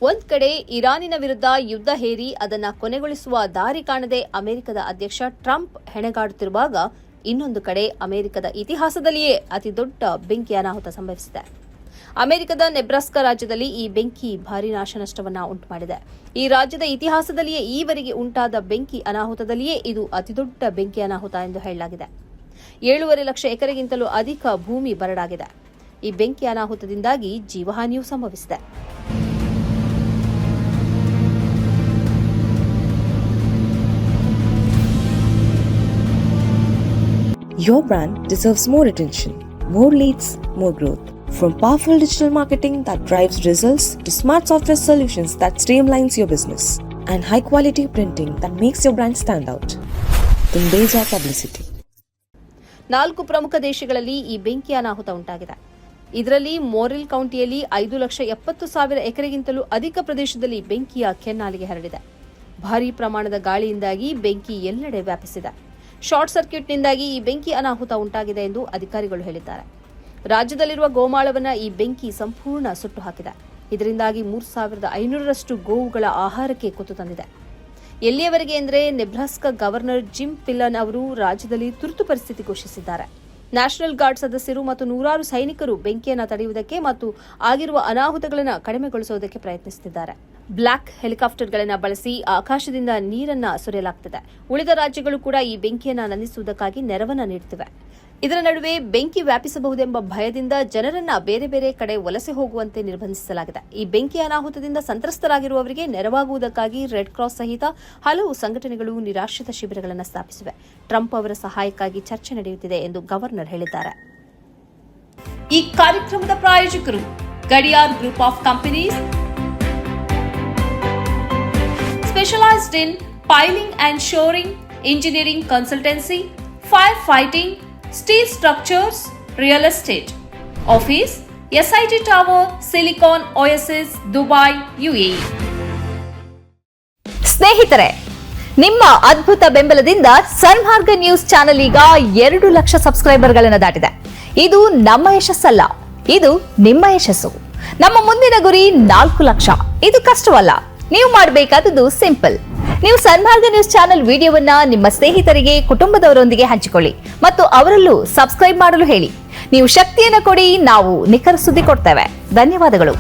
ಒಂದ್ ಕಡೆ ಇರಾನಿನ ವಿರುದ್ಧ ಯುದ್ಧ ಹೇರಿ ಅದನ್ನ ಕೊನೆಗೊಳಿಸುವ ದಾರಿ ಕಾಣದೆ ಅಮೆರಿಕದ ಅಧ್ಯಕ್ಷ ಟ್ರಂಪ್ ಹೆಣಗಾಡುತ್ತಿರುವಾಗ, ಇನ್ನೊಂದು ಕಡೆ ಅಮೆರಿಕದ ಇತಿಹಾಸದಲ್ಲಿಯೇ ಅತಿದೊಡ್ಡ ಬೆಂಕಿ ಅನಾಹುತ ಸಂಭವಿಸಿದೆ. ಅಮೆರಿಕದ ನೆಬ್ರಾಸ್ಕಾ ರಾಜ್ಯದಲ್ಲಿ ಈ ಬೆಂಕಿ ಭಾರೀ ನಾಶನಷ್ಟವನ್ನು ಉಂಟುಮಾಡಿದೆ. ಈ ರಾಜ್ಯದ ಇತಿಹಾಸದಲ್ಲಿಯೇ ಈವರೆಗೆ ಉಂಟಾದ ಬೆಂಕಿ ಅನಾಹುತದಲ್ಲಿಯೇ ಇದು ಅತಿದೊಡ್ಡ ಬೆಂಕಿ ಅನಾಹುತ ಎಂದು ಹೇಳಲಾಗಿದೆ. 7.5 ಲಕ್ಷ ಎಕರೆಗಿಂತಲೂ ಅಧಿಕ ಭೂಮಿ ಬರಡಾಗಿದೆ. ಈ ಬೆಂಕಿ ಅನಾಹುತದಿಂದಾಗಿ ಜೀವಹಾನಿಯೂ ಸಂಭವಿಸಿದೆ. Your brand deserves more attention, more leads, more growth. From powerful digital marketing that drives results to smart software solutions that streamlines your business and high quality printing that makes your brand stand out. Tundeja Publicity. 4 ಪ್ರಮುಖ ದೇಶಗಳಲ್ಲಿ ಈ ಬೆಂಕಿ ಅನಾಹುತ ಉಂಟಾಗಿದೆ. ಇದರಲ್ಲಿ ಮೋರಿಲ್ ಕೌಂಟಿಯಲ್ಲಿ 5,70,000 ಎಕರೆಗಿಂತಲೂ ಅಧಿಕ ಪ್ರದೇಶದಲ್ಲಿ ಬೆಂಕಿಯ ಕೆನ್ನಾಲಿಗೆ ಹರಡಿದೆ. ಭಾರೀ ಪ್ರಮಾಣದ ಗಾಳಿಯಿಂದಾಗಿ ಬೆಂಕಿ ಎಲ್ಲೆಡೆ ವ್ಯಾಪಿಸಿದೆ. ಶಾರ್ಟ್ ಸರ್ಕ್ಯೂಟ್ನಿಂದಾಗಿ ಈ ಬೆಂಕಿ ಅನಾಹುತ ಉಂಟಾಗಿದೆ ಎಂದು ಅಧಿಕಾರಿಗಳು ಹೇಳಿದ್ದಾರೆ. ರಾಜ್ಯದಲ್ಲಿರುವ ಗೋಮಾಳವನ್ನು ಈ ಬೆಂಕಿ ಸಂಪೂರ್ಣ ಸುಟ್ಟು ಹಾಕಿದೆ. ಇದರಿಂದಾಗಿ 3,500ರಷ್ಟು ಗೋವುಗಳ ಆಹಾರಕ್ಕೆ ಕುತ್ತು ತಂದಿದೆ. ಎಲ್ಲಿಯವರೆಗೆ ಎಂದರೆ, ನೆಬ್ರಾಸ್ಕಾ ಗವರ್ನರ್ ಜಿಮ್ ಪಿಲ್ಲನ್ ಅವರು ರಾಜ್ಯದಲ್ಲಿ ತುರ್ತು ಪರಿಸ್ಥಿತಿ ಘೋಷಿಸಿದ್ದಾರೆ. ನ್ಯಾಷನಲ್ ಗಾರ್ಡ್ ಸದಸ್ಯರು ಮತ್ತು 100 ಸೈನಿಕರು ಬೆಂಕಿಯನ್ನು ತಡೆಯುವುದಕ್ಕೆ ಮತ್ತು ಆಗಿರುವ ಅನಾಹುತಗಳನ್ನು ಕಡಿಮೆಗೊಳಿಸುವುದಕ್ಕೆ ಪ್ರಯತ್ನಿಸುತ್ತಿದ್ದಾರೆ. ಬ್ಲಾಕ್ ಹೆಲಿಕಾಪ್ಟರ್ಗಳನ್ನು ಬಳಸಿ ಆಕಾಶದಿಂದ ನೀರನ್ನು ಸುರಿಯಲಾಗುತ್ತಿದೆ. ಉಳಿದ ರಾಜ್ಯಗಳು ಕೂಡ ಈ ಬೆಂಕಿಯನ್ನು ನಂದಿಸುವುದಕ್ಕಾಗಿ ನೆರವನ್ನು ನೀಡುತ್ತಿವೆ. ಇದರ ನಡುವೆ ಬೆಂಕಿ ವ್ಯಾಪಿಸಬಹುದೆಂಬ ಭಯದಿಂದ ಜನರನ್ನ ಬೇರೆ ಬೇರೆ ಕಡೆ ವಲಸೆ ಹೋಗುವಂತೆ ನಿರ್ಬಂಧಿಸಲಾಗಿದೆ. ಈ ಬೆಂಕಿ ಅನಾಹುತದಿಂದ ಸಂತ್ರಸ್ತರಾಗಿರುವವರಿಗೆ ನೆರವಾಗುವುದಕ್ಕಾಗಿ ರೆಡ್ ಕ್ರಾಸ್ ಸಹಿತ ಹಲವು ಸಂಘಟನೆಗಳು ನಿರಾಶ್ರಿತ ಶಿಬಿರಗಳನ್ನು ಸ್ಥಾಪಿಸಿವೆ. ಟ್ರಂಪ್ ಅವರ ಸಹಾಯಕ್ಕಾಗಿ ಚರ್ಚೆ ನಡೆಯುತ್ತಿದೆ ಎಂದು ಗವರ್ನರ್ ಹೇಳಿದ್ದಾರೆ. ಈ ಕಾರ್ಯಕ್ರಮದ ಪ್ರಾಯೋಜಕರು Gadiyar group of companies, specialized in piling and shoring, engineering consultancy, firefighting, steel structures, real estate. Office, SIT Tower, Silicon Oasis, Dubai, UAE. ಸ್ನೇಹಿತರೆ, ನಿಮ್ಮ ಅದ್ಭುತ ಬೆಂಬಲದಿಂದ ಸನ್ಮಾರ್ಗ ನ್ಯೂಸ್ ಚಾನೆಲ್ ಈಗ 2 ಲಕ್ಷ ಸಬ್ಸ್ಕ್ರೈಬರ್ಗಳನ್ನು ದಾಟಿದೆ. ಇದು ನಮ್ಮ ಯಶಸ್ಸಲ್ಲ, ಇದು ನಿಮ್ಮ ಯಶಸ್ಸು. ನಮ್ಮ ಮುಂದಿನ ಗುರಿ 4 ಲಕ್ಷ. ಇದು ಕಷ್ಟವಲ್ಲ. ನೀವು ಮಾಡಬೇಕಾದದ್ದು ಸಿಂಪಲ್. ನೀವು ಸನ್ಮಾರ್ಗ ನ್ಯೂಸ್ ಚಾನೆಲ್ ವಿಡಿಯೋವನ್ನ ನಿಮ್ಮ ಸ್ನೇಹಿತರಿಗೆ, ಕುಟುಂಬದವರೊಂದಿಗೆ ಹಂಚಿಕೊಳ್ಳಿ ಮತ್ತು ಅವರಲ್ಲೂ ಸಬ್ಸ್ಕ್ರೈಬ್ ಮಾಡಲು ಹೇಳಿ. ನೀವು ಶಕ್ತಿಯನ್ನು ಕೊಡಿ, ನಾವು ನಿಖರ ಸುದ್ದಿ ಕೊಡ್ತೇವೆ. ಧನ್ಯವಾದಗಳು.